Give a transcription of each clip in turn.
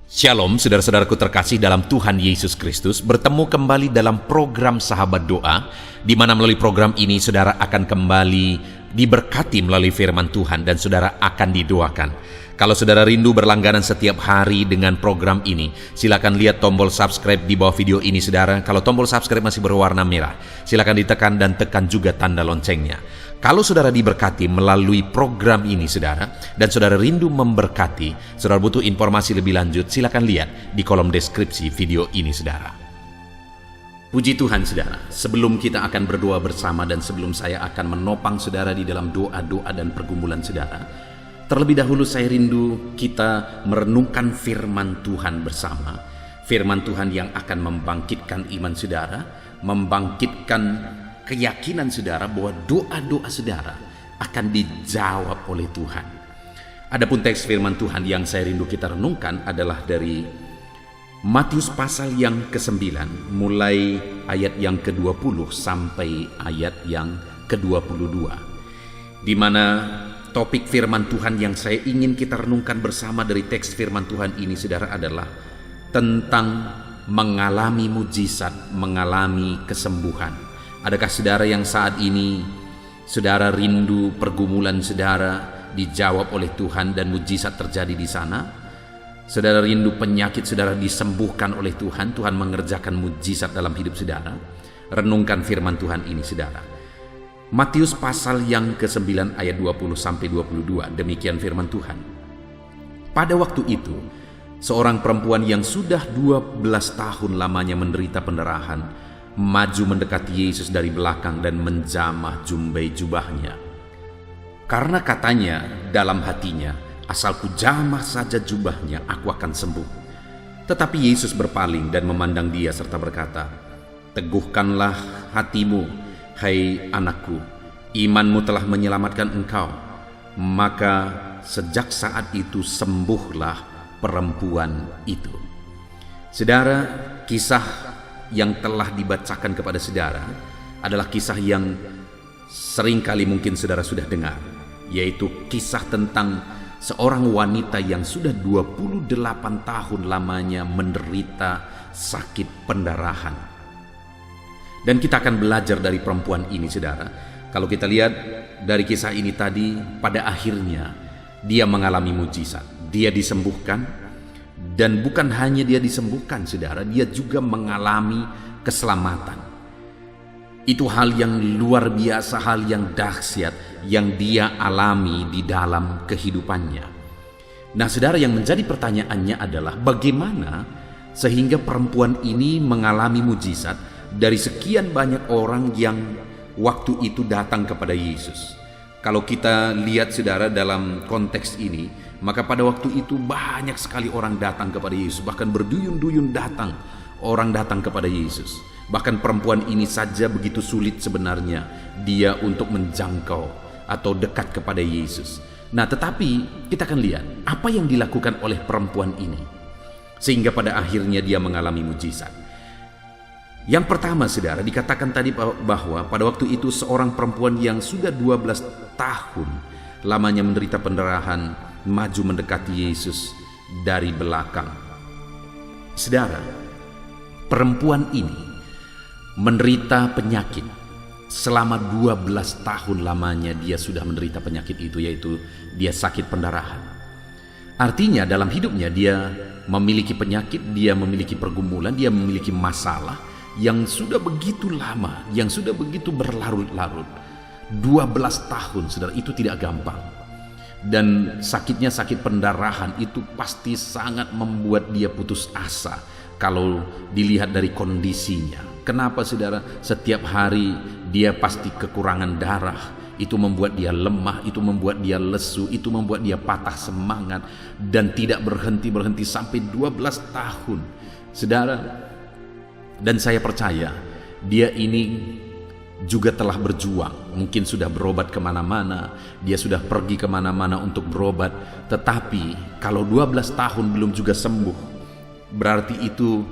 Shalom, saudara-saudaraku terkasih dalam Tuhan Yesus Kristus. Bertemu kembali dalam program Sahabat Doa, di mana melalui program ini saudara akan kembali diberkati melalui firman Tuhan dan saudara akan didoakan. Kalau saudara rindu berlangganan setiap hari dengan program ini, silakan lihat tombol subscribe di bawah video ini saudara. Kalau tombol subscribe masih berwarna merah, silakan ditekan dan tekan juga tanda loncengnya. Kalau saudara diberkati melalui program ini saudara, dan saudara rindu memberkati, saudara butuh informasi lebih lanjut, silakan lihat di kolom deskripsi video ini saudara. Puji Tuhan saudara, sebelum kita akan berdoa bersama dan sebelum saya akan menopang saudara di dalam doa-doa dan pergumulan saudara, terlebih dahulu saya rindu kita merenungkan firman Tuhan bersama. Firman Tuhan yang akan membangkitkan iman saudara, membangkitkan keyakinan saudara bahwa doa-doa saudara akan dijawab oleh Tuhan. Adapun teks firman Tuhan yang saya rindu kita renungkan adalah dari Matius pasal yang ke-9, mulai ayat yang ke-20 sampai ayat yang ke-22, di mana topik firman Tuhan yang saya ingin kita renungkan bersama dari teks firman Tuhan ini saudara adalah tentang mengalami mujizat, mengalami kesembuhan. Adakah saudara yang saat ini saudara rindu pergumulan saudara dijawab oleh Tuhan dan mujizat terjadi di sana? Saudara rindu penyakit saudara disembuhkan oleh Tuhan, Tuhan mengerjakan mujizat dalam hidup saudara? Renungkan firman Tuhan ini saudara. Matius pasal yang ke-9 ayat 20 sampai 22, demikian firman Tuhan. Pada waktu itu, seorang perempuan yang sudah 12 tahun lamanya menderita pendarahan maju mendekati Yesus dari belakang dan menjamah jumbai jubahnya. Karena katanya dalam hatinya, asal ku jamah saja jubahnya, aku akan sembuh. Tetapi Yesus berpaling dan memandang dia serta berkata, teguhkanlah hatimu, hai anakku, imanmu telah menyelamatkan engkau. Maka sejak saat itu sembuhlah perempuan itu. Saudara, kisah yang telah dibacakan kepada saudara adalah kisah yang seringkali mungkin saudara sudah dengar, yaitu kisah tentang seorang wanita yang sudah 28 tahun lamanya menderita sakit pendarahan. Dan kita akan belajar dari perempuan ini saudara. Kalau kita lihat dari kisah ini tadi, pada akhirnya dia mengalami mujizat, dia disembuhkan. Dan bukan hanya dia disembuhkan saudara, dia juga mengalami keselamatan. Itu hal yang luar biasa, hal yang dahsyat yang dia alami di dalam kehidupannya. Nah saudara, yang menjadi pertanyaannya adalah bagaimana sehingga perempuan ini mengalami mujizat dari sekian banyak orang yang waktu itu datang kepada Yesus. Kalau kita lihat saudara dalam konteks ini, maka pada waktu itu banyak sekali orang datang kepada Yesus, bahkan berduyun-duyun datang orang datang kepada Yesus. Bahkan perempuan ini saja begitu sulit sebenarnya dia untuk menjangkau atau dekat kepada Yesus. Nah tetapi kita akan lihat apa yang dilakukan oleh perempuan ini sehingga pada akhirnya dia mengalami mujizat. Yang pertama saudara, dikatakan tadi bahwa pada waktu itu seorang perempuan yang sudah 12 tahun lamanya menderita pendarahan maju mendekati Yesus dari belakang. Saudara, perempuan ini menderita penyakit. Selama 12 tahun lamanya dia sudah menderita penyakit itu, yaitu dia sakit pendarahan. Artinya dalam hidupnya dia memiliki penyakit, dia memiliki pergumulan, dia memiliki masalah yang sudah begitu lama, yang sudah begitu berlarut-larut. 12 tahun saudara, itu tidak gampang. Dan sakitnya, sakit pendarahan itu pasti sangat membuat dia putus asa kalau dilihat dari kondisinya. Kenapa saudara? Setiap hari dia pasti kekurangan darah. Itu membuat dia lemah, itu membuat dia lesu, itu membuat dia patah semangat dan tidak berhenti-berhenti sampai 12 tahun. Saudara, dan saya percaya dia ini juga telah berjuang, mungkin sudah berobat kemana-mana, dia sudah pergi kemana-mana untuk berobat, tetapi kalau 12 tahun belum juga sembuh, berarti itu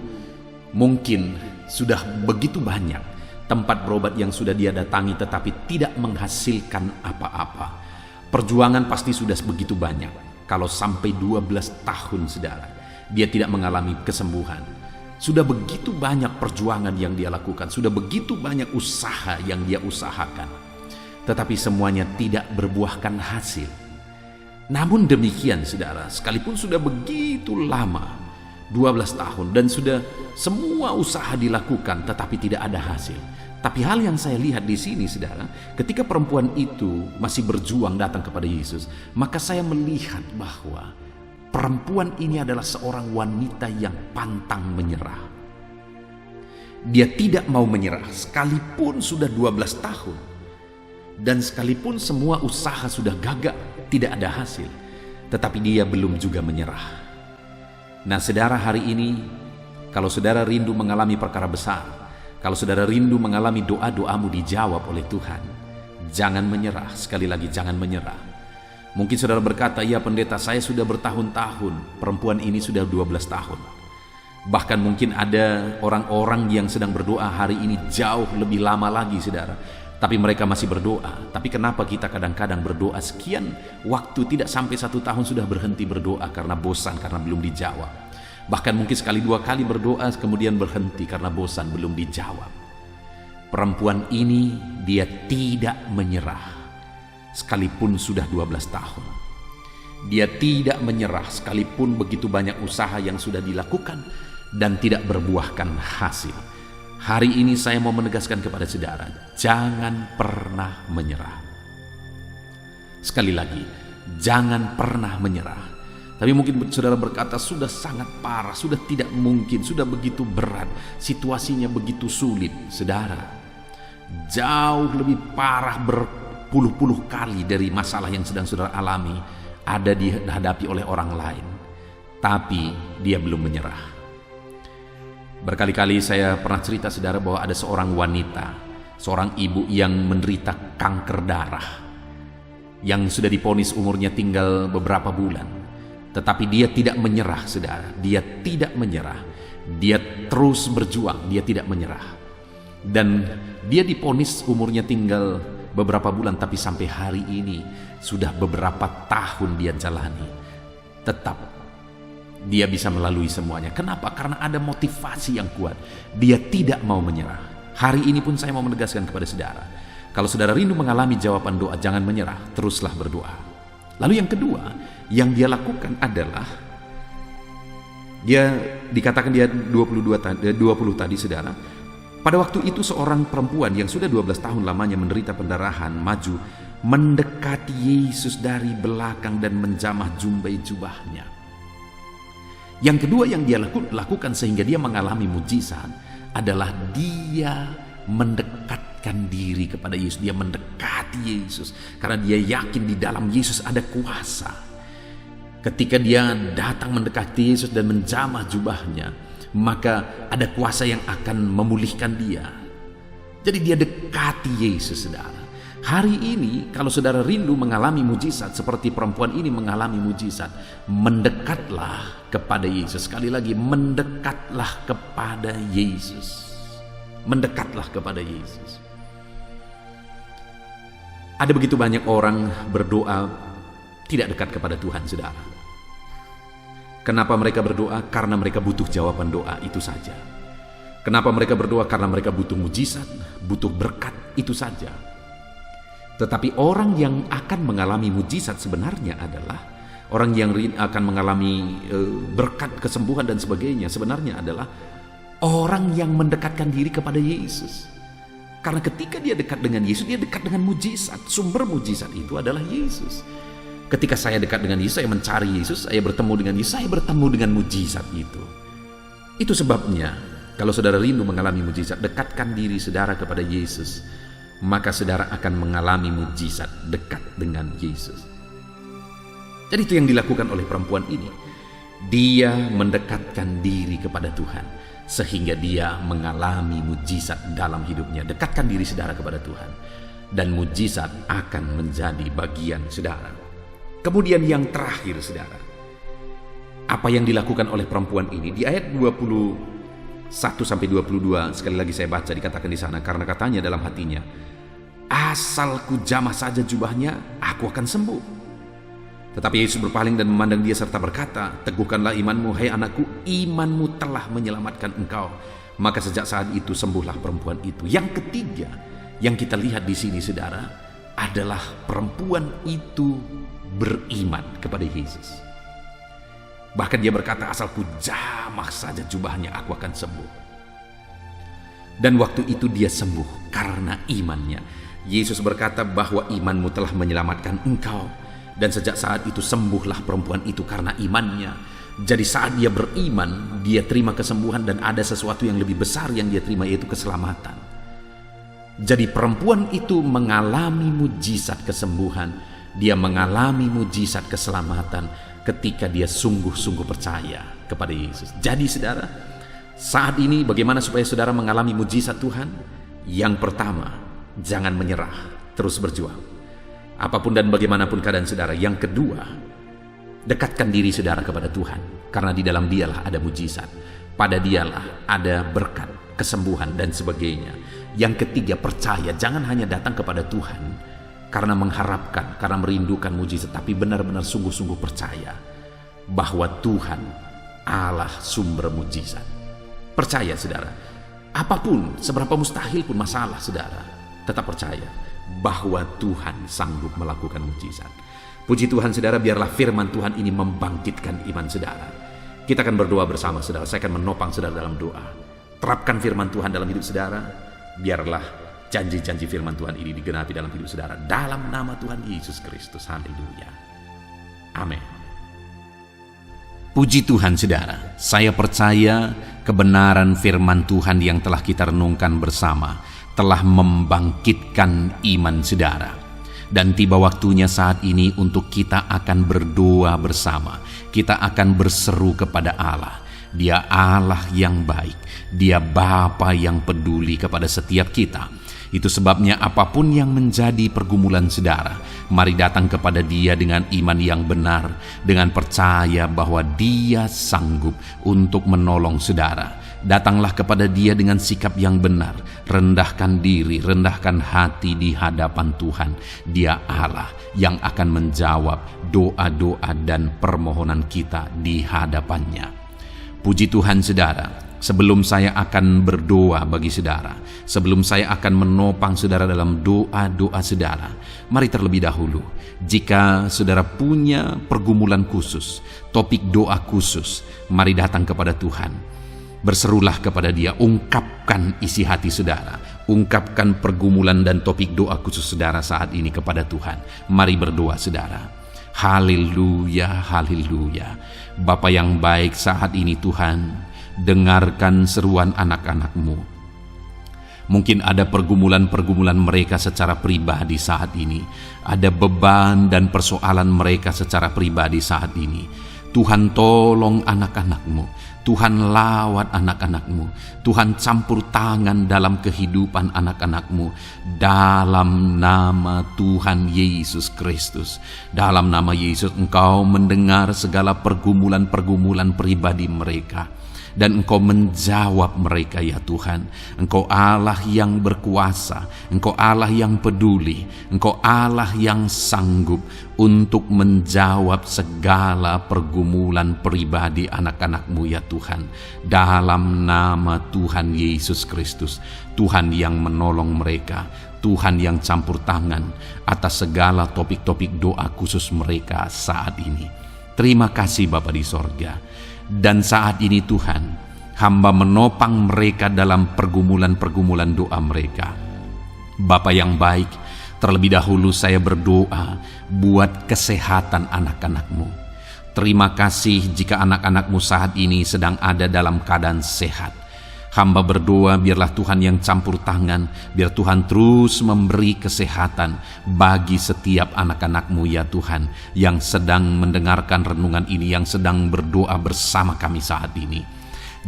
mungkin sudah begitu banyak tempat berobat yang sudah dia datangi tetapi tidak menghasilkan apa-apa. Perjuangan pasti sudah begitu banyak kalau sampai 12 tahun saudara. dia tidak mengalami kesembuhan. Sudah begitu banyak perjuangan yang dia lakukan, sudah begitu banyak usaha yang dia usahakan, tetapi semuanya tidak berbuahkan hasil. Namun demikian saudara, sekalipun sudah begitu lama, 12 tahun, dan sudah semua usaha dilakukan tetapi tidak ada hasil. Tapi hal yang saya lihat di sini saudara, ketika perempuan itu masih berjuang datang kepada Yesus, maka saya melihat bahwa perempuan ini adalah seorang wanita yang pantang menyerah. Dia tidak mau menyerah sekalipun sudah 12 tahun. Dan sekalipun semua usaha sudah gagal, tidak ada hasil, tetapi dia belum juga menyerah. Nah saudara, hari ini kalau saudara rindu mengalami perkara besar, kalau saudara rindu mengalami doa-doamu dijawab oleh Tuhan, jangan menyerah. Sekali lagi, jangan menyerah. Mungkin saudara berkata, ya pendeta, saya sudah bertahun-tahun, perempuan ini sudah 12 tahun. Bahkan mungkin ada orang-orang yang sedang berdoa hari ini jauh lebih lama lagi saudara, tapi mereka masih berdoa. Tapi kenapa kita kadang-kadang berdoa sekian waktu, tidak sampai 1 tahun sudah berhenti berdoa karena bosan, karena belum dijawab. Bahkan mungkin sekali 2 kali berdoa kemudian berhenti karena bosan, belum dijawab. Perempuan ini dia tidak menyerah sekalipun sudah 12 tahun. Dia tidak menyerah sekalipun begitu banyak usaha yang sudah dilakukan dan tidak berbuahkan hasil. Hari ini saya mau menegaskan kepada saudara, jangan pernah menyerah. Sekali lagi, jangan pernah menyerah. Tapi mungkin saudara berkata, sudah sangat parah, sudah tidak mungkin, sudah begitu berat, situasinya begitu sulit. Saudara, jauh lebih parah berpuluh-puluh kali dari masalah yang sedang saudara alami ada dihadapi oleh orang lain. Tapi dia belum menyerah. Berkali-kali saya pernah cerita saudara bahwa ada seorang wanita, seorang ibu yang menderita kanker darah, yang sudah divonis umurnya tinggal beberapa bulan. Tetapi dia tidak menyerah saudara, dia tidak menyerah. Dia terus berjuang, dia tidak menyerah. Dan dia divonis umurnya tinggal beberapa bulan, tapi sampai hari ini sudah beberapa tahun dia jalani. Tetap dia bisa melalui semuanya. Kenapa? Karena ada motivasi yang kuat. Dia tidak mau menyerah. Hari ini pun saya mau menegaskan kepada saudara, kalau saudara rindu mengalami jawaban doa, jangan menyerah, teruslah berdoa. Lalu yang kedua yang dia lakukan adalah, dia dikatakan dia 20 tadi saudara. Pada waktu itu seorang perempuan yang sudah 12 tahun lamanya menderita pendarahan maju mendekati Yesus dari belakang dan menjamah jumbai jubahnya. Yang kedua yang dia lakukan sehingga dia mengalami mujizat adalah dia mendekatkan diri kepada Yesus. Dia mendekati Yesus karena dia yakin di dalam Yesus ada kuasa. Ketika dia datang mendekati Yesus dan menjamah jubahnya, maka ada kuasa yang akan memulihkan dia. Jadi dia dekati Yesus saudara. Hari ini kalau saudara rindu mengalami mujizat seperti perempuan ini mengalami mujizat, mendekatlah kepada Yesus. Sekali lagi, mendekatlah kepada Yesus. Mendekatlah kepada Yesus. Ada begitu banyak orang berdoa tidak dekat kepada Tuhan saudara. Kenapa mereka berdoa? Karena mereka butuh jawaban doa, itu saja. Kenapa mereka berdoa? Karena mereka butuh mujizat, butuh berkat, itu saja. Tetapi orang yang akan mengalami mujizat sebenarnya adalah orang yang akan mengalami berkat, kesembuhan dan sebagainya, sebenarnya adalah orang yang mendekatkan diri kepada Yesus. Karena ketika dia dekat dengan Yesus, dia dekat dengan mujizat. Sumber mujizat itu adalah Yesus. Ketika saya dekat dengan Yesus, saya mencari Yesus, saya bertemu dengan Yesus, saya bertemu dengan mujizat itu. Itu sebabnya kalau saudara rindu mengalami mujizat, dekatkan diri saudara kepada Yesus, maka saudara akan mengalami mujizat dekat dengan Yesus. Jadi itu yang dilakukan oleh perempuan ini. Dia mendekatkan diri kepada Tuhan sehingga dia mengalami mujizat dalam hidupnya. Dekatkan diri saudara kepada Tuhan dan mujizat akan menjadi bagian saudara. Kemudian yang terakhir saudara, apa yang dilakukan oleh perempuan ini di ayat 21 sampai 22, sekali lagi saya baca, dikatakan di sana, karena katanya dalam hatinya, asal ku jamah saja jubahnya, aku akan sembuh. Tetapi Yesus berpaling dan memandang dia serta berkata, "Teguhkanlah imanmu, hai anakku, imanmu telah menyelamatkan engkau." Maka sejak saat itu sembuhlah perempuan itu. Yang ketiga yang kita lihat di sini, saudara, adalah perempuan itu beriman kepada Yesus. Bahkan dia berkata, "Asal ku jamah saja jubahnya, aku akan sembuh." Dan waktu itu dia sembuh karena imannya. Yesus berkata bahwa imanmu telah menyelamatkan engkau. Dan sejak saat itu sembuhlah perempuan itu karena imannya. Jadi saat dia beriman, dia terima kesembuhan dan ada sesuatu yang lebih besar yang dia terima, yaitu keselamatan. Jadi perempuan itu mengalami mujizat kesembuhan. Dia mengalami mujizat keselamatan ketika dia sungguh-sungguh percaya kepada Yesus. Jadi saudara, saat ini bagaimana supaya saudara mengalami mujizat Tuhan? Yang pertama, jangan menyerah, terus berjuang. Apapun dan bagaimanapun keadaan saudara. Yang kedua, dekatkan diri saudara kepada Tuhan, karena di dalam Dialah ada mujizat. Pada Dialah ada berkat, kesembuhan, dan sebagainya. Yang ketiga, percaya. Jangan hanya datang kepada Tuhan karena mengharapkan, karena merindukan mujizat, tapi benar-benar sungguh-sungguh percaya bahwa Tuhan Allah sumber mujizat. Percaya saudara. Apapun, seberapa mustahil pun masalah saudara, tetap percaya bahwa Tuhan sanggup melakukan mujizat. Puji Tuhan saudara, biarlah firman Tuhan ini membangkitkan iman saudara. Kita akan berdoa bersama saudara. Saya akan menopang saudara dalam doa. Terapkan firman Tuhan dalam hidup saudara. Biarlah janji-janji firman Tuhan ini digenapi dalam hidup saudara. Dalam nama Tuhan Yesus Kristus. Haleluya. Amin. Puji Tuhan saudara. Saya percaya kebenaran firman Tuhan yang telah kita renungkan bersama telah membangkitkan iman saudara. Dan tiba waktunya saat ini untuk kita akan berdoa bersama. Kita akan berseru kepada Allah. Dia Allah yang baik. Dia Bapa yang peduli kepada setiap kita. Itu sebabnya apapun yang menjadi pergumulan saudara, mari datang kepada Dia dengan iman yang benar, dengan percaya bahwa Dia sanggup untuk menolong saudara. Datanglah kepada Dia dengan sikap yang benar, rendahkan diri, rendahkan hati di hadapan Tuhan. Dia Allah yang akan menjawab doa-doa dan permohonan kita di hadapannya. Puji Tuhan saudara. Sebelum saya akan berdoa bagi saudara, sebelum saya akan menopang saudara dalam doa-doa saudara, mari terlebih dahulu, jika saudara punya pergumulan khusus, topik doa khusus, mari datang kepada Tuhan. Berserulah kepada Dia, ungkapkan isi hati saudara, ungkapkan pergumulan dan topik doa khusus saudara saat ini kepada Tuhan. Mari berdoa saudara. Haleluya, haleluya. Bapa yang baik, saat ini Tuhan, dengarkan seruan anak-anak-Mu. Mungkin ada pergumulan-pergumulan mereka secara pribadi saat ini. Ada beban dan persoalan mereka secara pribadi saat ini. Tuhan tolong anak-anak-Mu. Tuhan lawat anak-anak-Mu. Tuhan campur tangan dalam kehidupan anak-anak-Mu. Dalam nama Tuhan Yesus Kristus. Dalam nama Yesus Engkau mendengar segala pergumulan-pergumulan pribadi mereka. Dan Engkau menjawab mereka ya Tuhan. Engkau Allah yang berkuasa, Engkau Allah yang peduli, Engkau Allah yang sanggup untuk menjawab segala pergumulan pribadi anak-anak-Mu ya Tuhan. Dalam nama Tuhan Yesus Kristus, Tuhan yang menolong mereka, Tuhan yang campur tangan atas segala topik-topik doa khusus mereka saat ini. Terima kasih Bapa di sorga. Dan saat ini Tuhan, hamba menopang mereka dalam pergumulan-pergumulan doa mereka. Bapa yang baik, terlebih dahulu saya berdoa buat kesehatan anak-anak-Mu. Terima kasih jika anak-anak-Mu saat ini sedang ada dalam keadaan sehat. Hamba berdoa biarlah Tuhan yang campur tangan, biar Tuhan terus memberi kesehatan bagi setiap anak-anak-Mu ya Tuhan, yang sedang mendengarkan renungan ini, yang sedang berdoa bersama kami saat ini.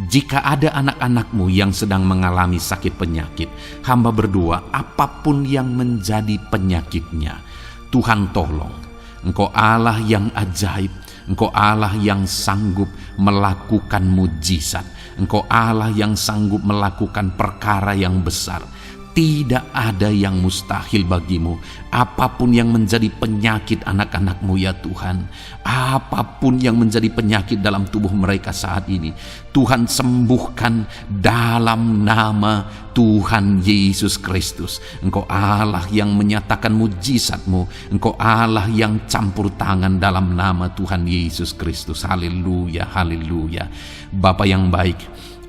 Jika ada anak-anak-Mu yang sedang mengalami sakit penyakit, hamba berdoa apapun yang menjadi penyakitnya, Tuhan tolong. Engkau Allah yang ajaib, Engkau Allah yang sanggup melakukan mujizat. Engkau Allah yang sanggup melakukan perkara yang besar. Tidak ada yang mustahil bagimu. Apapun yang menjadi penyakit anak-anak-Mu ya Tuhan, apapun yang menjadi penyakit dalam tubuh mereka saat ini, Tuhan sembuhkan dalam nama Tuhan Yesus Kristus. Engkau Allah yang menyatakan mujizat-Mu, Engkau Allah yang campur tangan dalam nama Tuhan Yesus Kristus. Haleluya, haleluya. Bapa yang baik,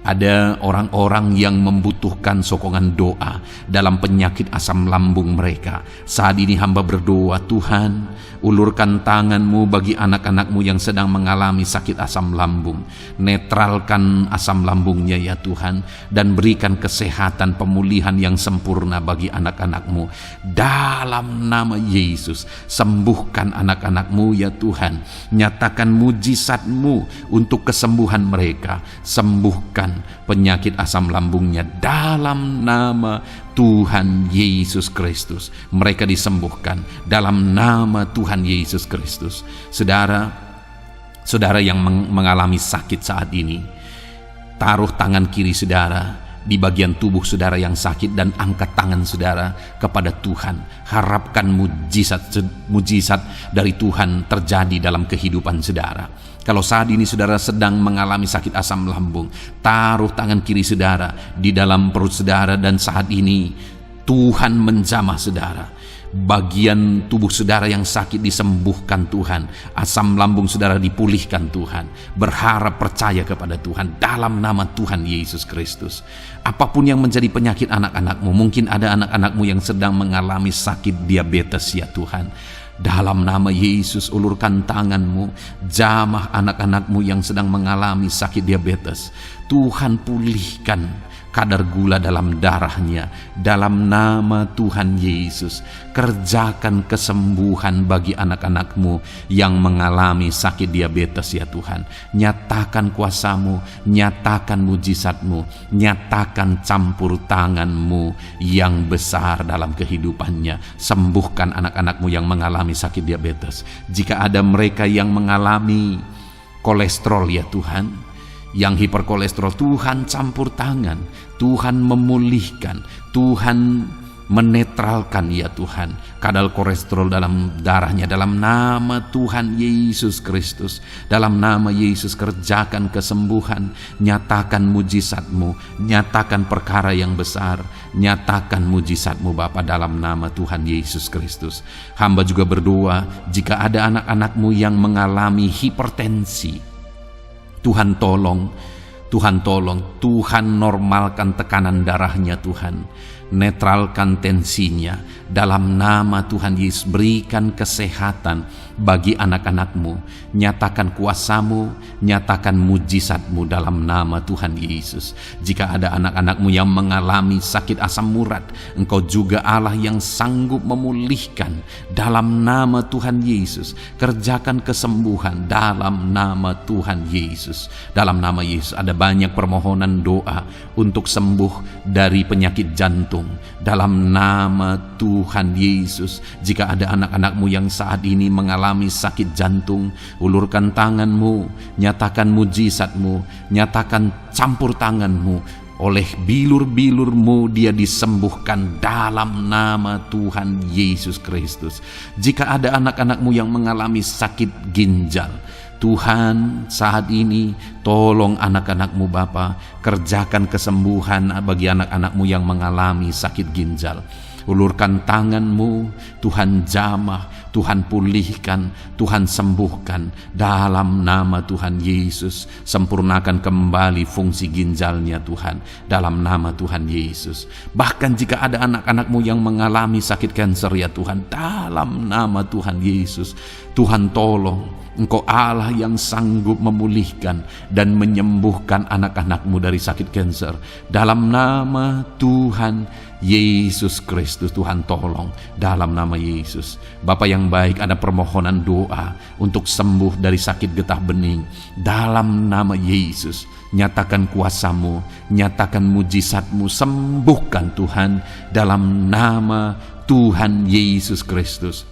ada orang-orang yang membutuhkan sokongan doa dalam penyakit asam lambung mereka. Saat ini hamba berdoa, Tuhan, ulurkan tangan-Mu bagi anak-anak-Mu yang sedang mengalami sakit asam lambung. Netralkan asam lambungnya ya Tuhan, dan berikan kesehatan pemulihan yang sempurna bagi anak-anak-Mu. Dalam nama Yesus, sembuhkan anak-anak-Mu ya Tuhan. Nyatakan mujizat-Mu untuk kesembuhan mereka. Sembuhkan penyakit asam lambungnya dalam nama Tuhan Yesus Kristus. Mereka disembuhkan dalam nama Tuhan Yesus Kristus. Saudara yang mengalami sakit saat ini, taruh tangan kiri saudara di bagian tubuh saudara yang sakit dan angkat tangan saudara kepada Tuhan. Harapkan mujizat dari Tuhan terjadi dalam kehidupan saudara. Kalau saat ini saudara sedang mengalami sakit asam lambung, taruh tangan kiri saudara di dalam perut saudara, dan saat ini Tuhan menjamah saudara. Bagian tubuh saudara yang sakit disembuhkan Tuhan. Asam lambung saudara dipulihkan Tuhan. Berharap, percaya kepada Tuhan dalam nama Tuhan Yesus Kristus. Apapun yang menjadi penyakit anak-anak-Mu, mungkin ada anak-anak-Mu yang sedang mengalami sakit diabetes ya Tuhan. Dalam nama Yesus, ulurkan tangan-Mu, jamah anak-anak-Mu yang sedang mengalami sakit diabetes. Tuhan pulihkan kadar gula dalam darahnya. Dalam nama Tuhan Yesus, kerjakan kesembuhan bagi anak-anak-Mu yang mengalami sakit diabetes ya Tuhan. Nyatakan kuasa-Mu, nyatakan mujizat-Mu, nyatakan campur tangan-Mu yang besar dalam kehidupannya. Sembuhkan anak-anak-Mu yang mengalami sakit diabetes. Jika ada mereka yang mengalami kolesterol ya Tuhan, yang hiperkolesterol, Tuhan campur tangan, Tuhan memulihkan, Tuhan menetralkan ya Tuhan kadar kolesterol dalam darahnya. Dalam nama Tuhan Yesus Kristus, dalam nama Yesus, kerjakan kesembuhan, nyatakan mujizat-Mu, nyatakan perkara yang besar, nyatakan mujizat-Mu Bapa, dalam nama Tuhan Yesus Kristus. Hamba juga berdoa, jika ada anak-anak-Mu yang mengalami hipertensi, Tuhan tolong, Tuhan normalkan tekanan darahnya Tuhan. Netralkan tensinya dalam nama Tuhan Yesus. Berikan kesehatan bagi anak-anak-Mu. Nyatakan kuasa-Mu, nyatakan mujizat-Mu dalam nama Tuhan Yesus. Jika ada anak-anak-Mu yang mengalami sakit asam urat, Engkau juga Allah yang sanggup memulihkan. Dalam nama Tuhan Yesus, kerjakan kesembuhan dalam nama Tuhan Yesus. Dalam nama Yesus, ada banyak permohonan doa untuk sembuh dari penyakit jantung. Dalam nama Tuhan Yesus, jika ada anak-anak-Mu yang saat ini mengalami sakit jantung, ulurkan tangan-Mu, nyatakan mujizat-Mu, nyatakan campur tangan-Mu. Oleh bilur-bilur-Mu dia disembuhkan dalam nama Tuhan Yesus Kristus. Jika ada anak-anak-Mu yang mengalami sakit ginjal, Tuhan saat ini tolong anak-anak-Mu Bapa, kerjakan kesembuhan bagi anak-anak-Mu yang mengalami sakit ginjal. Ulurkan tangan-Mu, Tuhan jamah, Tuhan pulihkan, Tuhan sembuhkan dalam nama Tuhan Yesus. Sempurnakan kembali fungsi ginjalnya Tuhan dalam nama Tuhan Yesus. Bahkan jika ada anak-anak-Mu yang mengalami sakit kanker ya Tuhan, dalam nama Tuhan Yesus, Tuhan tolong. Engkau Allah yang sanggup memulihkan dan menyembuhkan anak-anak-Mu dari sakit kanker. Dalam nama Tuhan Yesus Kristus, Tuhan tolong dalam nama Yesus. Bapa yang baik, ada permohonan doa untuk sembuh dari sakit getah bening. Dalam nama Yesus, nyatakan kuasa-Mu, nyatakan mujizat-Mu, sembuhkan Tuhan dalam nama Tuhan Yesus Kristus.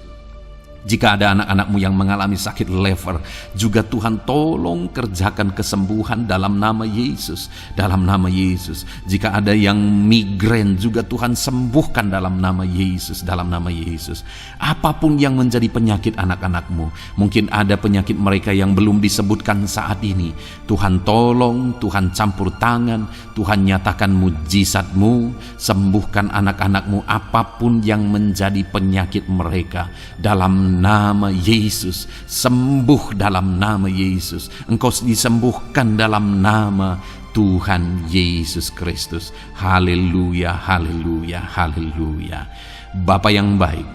Jika ada anak-anak-Mu yang mengalami sakit lever, juga Tuhan tolong kerjakan kesembuhan dalam nama Yesus. Dalam nama Yesus. Jika ada yang migrain, juga Tuhan sembuhkan dalam nama Yesus. Dalam nama Yesus. Apapun yang menjadi penyakit anak-anak-Mu, mungkin ada penyakit mereka yang belum disebutkan saat ini, Tuhan tolong, Tuhan campur tangan, Tuhan nyatakan mujizat-Mu, sembuhkan anak-anak-Mu apapun yang menjadi penyakit mereka. Dalam nama Yesus, sembuh dalam nama Yesus. Engkau disembuhkan dalam nama Tuhan Yesus Kristus. Haleluya, haleluya, haleluya. Bapa yang baik,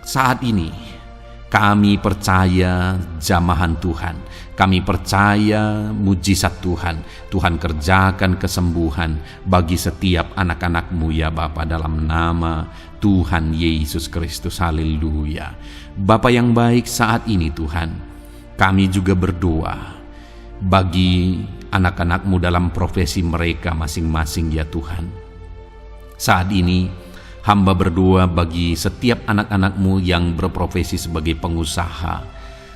saat ini kami percaya jamahan Tuhan. Kami percaya mujizat Tuhan. Tuhan kerjakan kesembuhan bagi setiap anak-anak-Mu ya Bapa, dalam nama Tuhan Yesus Kristus. Haleluya. Bapa yang baik, saat ini Tuhan, kami juga berdoa bagi anak-anak-Mu dalam profesi mereka masing-masing ya Tuhan. Saat ini hamba berdoa bagi setiap anak-anak-Mu yang berprofesi sebagai pengusaha,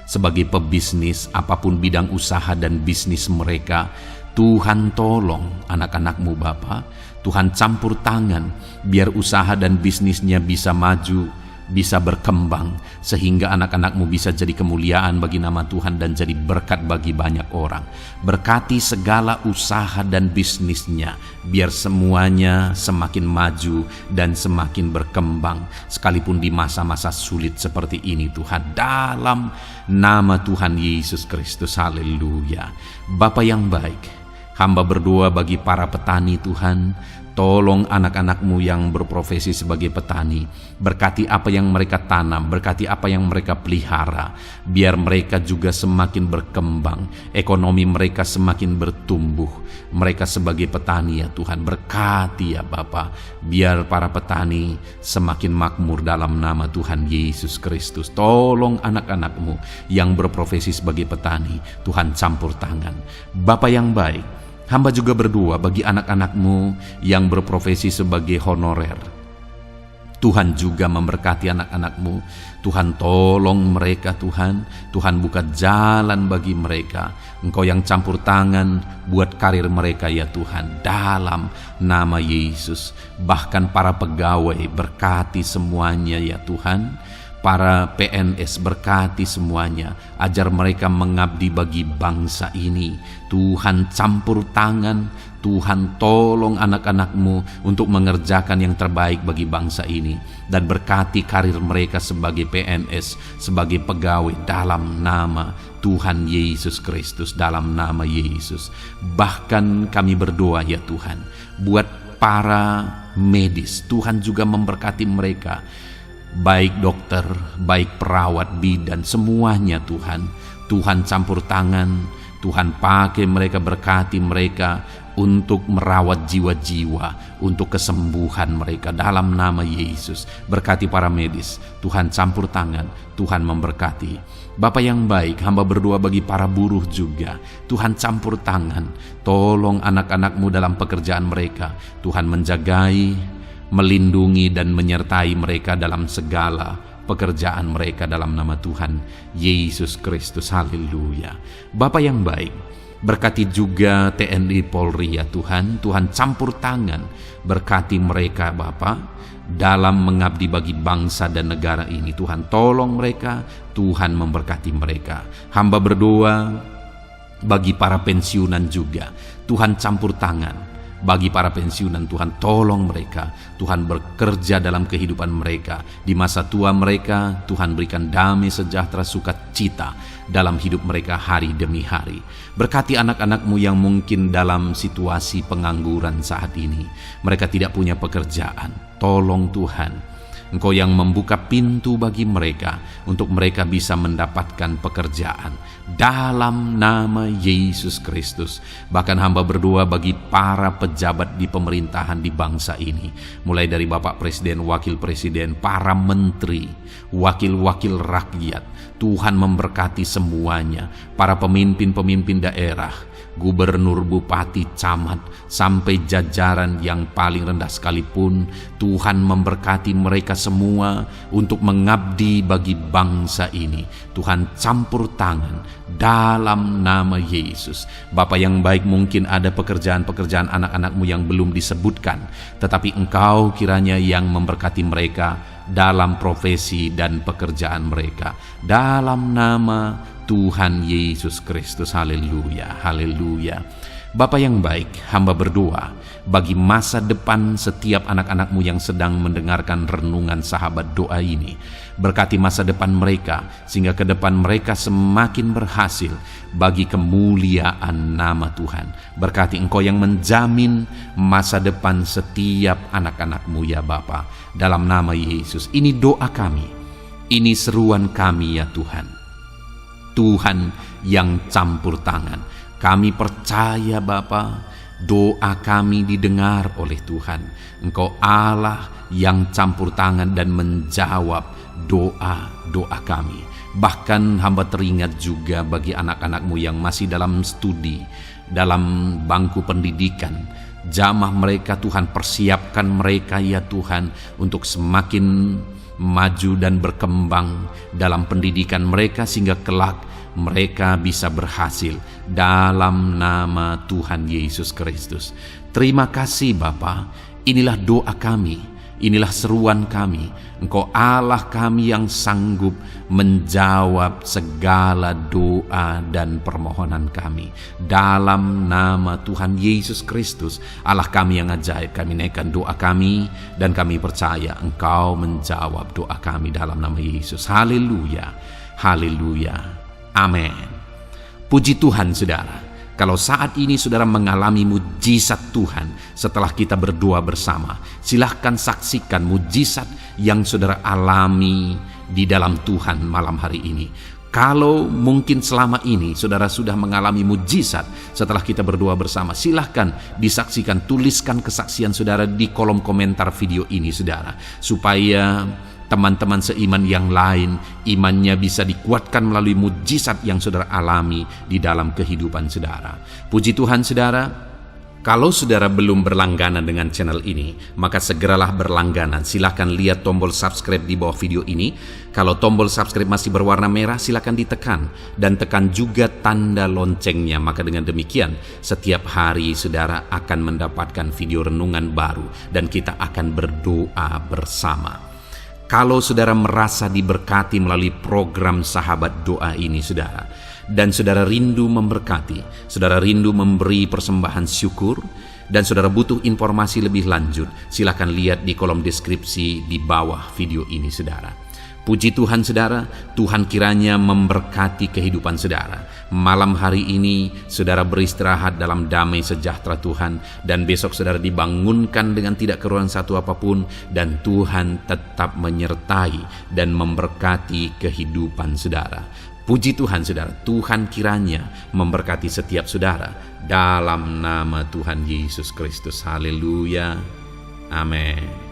sebagai pebisnis, apapun bidang usaha dan bisnis mereka. Tuhan tolong anak-anak-Mu Bapa. Tuhan campur tangan biar usaha dan bisnisnya bisa maju, bisa berkembang, sehingga anak-anak-Mu bisa jadi kemuliaan bagi nama Tuhan dan jadi berkat bagi banyak orang. Berkati segala usaha dan bisnisnya, biar semuanya semakin maju dan semakin berkembang, sekalipun di masa-masa sulit seperti ini Tuhan, dalam nama Tuhan Yesus Kristus. Haleluya. Bapa yang baik, hamba berdoa bagi para petani Tuhan. Tolong anak-anak-Mu yang berprofesi sebagai petani, berkati apa yang mereka tanam, berkati apa yang mereka pelihara, biar mereka juga semakin berkembang, ekonomi mereka semakin bertumbuh. Mereka sebagai petani ya Tuhan, berkati ya Bapa, biar para petani semakin makmur dalam nama Tuhan Yesus Kristus. Tolong anak-anak-Mu yang berprofesi sebagai petani, Tuhan campur tangan. Bapa yang baik, hamba juga berdoa bagi anak-anak-Mu yang berprofesi sebagai honorer. Tuhan juga memberkati anak-anak-Mu. Tuhan tolong mereka Tuhan. Tuhan buka jalan bagi mereka. Engkau yang campur tangan buat karir mereka ya Tuhan, dalam nama Yesus. Bahkan para pegawai berkati semuanya ya Tuhan. Para PNS berkati semuanya, ajar mereka mengabdi bagi bangsa ini. Tuhan campur tangan, Tuhan tolong anak-anak-Mu untuk mengerjakan yang terbaik bagi bangsa ini. Dan berkati karir mereka sebagai PNS, sebagai pegawai, dalam nama Tuhan Yesus Kristus, dalam nama Yesus. Bahkan kami berdoa ya Tuhan, buat para medis, Tuhan juga memberkati mereka. Baik dokter, baik perawat, bidan, semuanya Tuhan. Tuhan campur tangan, Tuhan pakai mereka, berkati mereka untuk merawat jiwa-jiwa, untuk kesembuhan mereka dalam nama Yesus. Berkati para medis, Tuhan campur tangan, Tuhan memberkati. Bapa yang baik, hamba berdoa bagi para buruh juga. Tuhan campur tangan, tolong anak-anak-Mu dalam pekerjaan mereka. Tuhan menjagai, melindungi dan menyertai mereka dalam segala pekerjaan mereka dalam nama Tuhan Yesus Kristus. Haleluya. Bapa yang baik, berkati juga TNI Polri ya Tuhan. Tuhan campur tangan, berkati mereka Bapa dalam mengabdi bagi bangsa dan negara ini. Tuhan tolong mereka, Tuhan memberkati mereka. Hamba berdoa bagi para pensiunan juga. Tuhan campur tangan bagi para pensiunan, Tuhan tolong mereka. Tuhan bekerja dalam kehidupan mereka. Di masa tua mereka, Tuhan berikan damai sejahtera sukacita dalam hidup mereka hari demi hari. Berkati anak-anak-Mu yang mungkin dalam situasi pengangguran saat ini. Mereka tidak punya pekerjaan. Tolong Tuhan, Engkau yang membuka pintu bagi mereka untuk mereka bisa mendapatkan pekerjaan dalam nama Yesus Kristus. Bahkan hamba berdoa bagi para pejabat di pemerintahan di bangsa ini, mulai dari Bapak Presiden, Wakil Presiden, para menteri, wakil-wakil rakyat. Tuhan memberkati semuanya, para pemimpin-pemimpin daerah, gubernur, bupati, camat, sampai jajaran yang paling rendah sekalipun. Tuhan memberkati mereka semua untuk mengabdi bagi bangsa ini. Tuhan campur tangan dalam nama Yesus. Bapa yang baik, mungkin ada pekerjaan-pekerjaan anak-anakmu yang belum disebutkan, tetapi Engkau kiranya yang memberkati mereka dalam profesi dan pekerjaan mereka. Dalam nama Tuhan Yesus Kristus. Haleluya, haleluya. Bapa yang baik, hamba berdoa bagi masa depan setiap anak-anakmu yang sedang mendengarkan renungan sahabat doa ini. Berkati masa depan mereka, sehingga ke depan mereka semakin berhasil bagi kemuliaan nama Tuhan. Berkati Engkau yang menjamin masa depan setiap anak-anakmu ya Bapa. Dalam nama Yesus, ini doa kami, ini seruan kami ya Tuhan. Tuhan yang campur tangan. Kami percaya Bapa, doa kami didengar oleh Tuhan. Engkau Allah yang campur tangan dan menjawab doa-doa kami. Bahkan hamba teringat juga bagi anak-anakmu yang masih dalam studi, dalam bangku pendidikan. Jamah mereka Tuhan, persiapkan mereka ya Tuhan untuk semakin maju dan berkembang dalam pendidikan mereka, sehingga kelak mereka bisa berhasil dalam nama Tuhan Yesus Kristus. Terima kasih Bapa, inilah doa kami, inilah seruan kami. Engkau Allah kami yang sanggup menjawab segala doa dan permohonan kami. Dalam nama Tuhan Yesus Kristus, Allah kami yang ajaib, kami naikkan doa kami dan kami percaya Engkau menjawab doa kami dalam nama Yesus. Haleluya, haleluya. Amin. Puji Tuhan saudara, kalau saat ini saudara mengalami mujizat Tuhan setelah kita berdoa bersama, silahkan saksikan mujizat yang saudara alami di dalam Tuhan malam hari ini. Kalau mungkin selama ini saudara sudah mengalami mujizat setelah kita berdoa bersama, silahkan disaksikan, tuliskan kesaksian saudara di kolom komentar video ini saudara, supaya teman-teman seiman yang lain imannya bisa dikuatkan melalui mujizat yang saudara alami di dalam kehidupan saudara. Puji Tuhan saudara, kalau saudara belum berlangganan dengan channel ini, maka segeralah berlangganan. Silakan lihat tombol subscribe di bawah video ini. Kalau tombol subscribe masih berwarna merah, silakan ditekan dan tekan juga tanda loncengnya. Maka dengan demikian setiap hari saudara akan mendapatkan video renungan baru dan kita akan berdoa bersama. Kalau saudara merasa diberkati melalui program sahabat doa ini saudara, dan saudara rindu memberkati, saudara rindu memberi persembahan syukur, dan saudara butuh informasi lebih lanjut, silakan lihat di kolom deskripsi di bawah video ini saudara. Puji Tuhan saudara, Tuhan kiranya memberkati kehidupan saudara. Malam hari ini saudara beristirahat dalam damai sejahtera Tuhan, dan besok saudara dibangunkan dengan tidak kekurangan satu apapun, dan Tuhan tetap menyertai dan memberkati kehidupan saudara. Puji Tuhan saudara, Tuhan kiranya memberkati setiap saudara dalam nama Tuhan Yesus Kristus. Haleluya. Amin.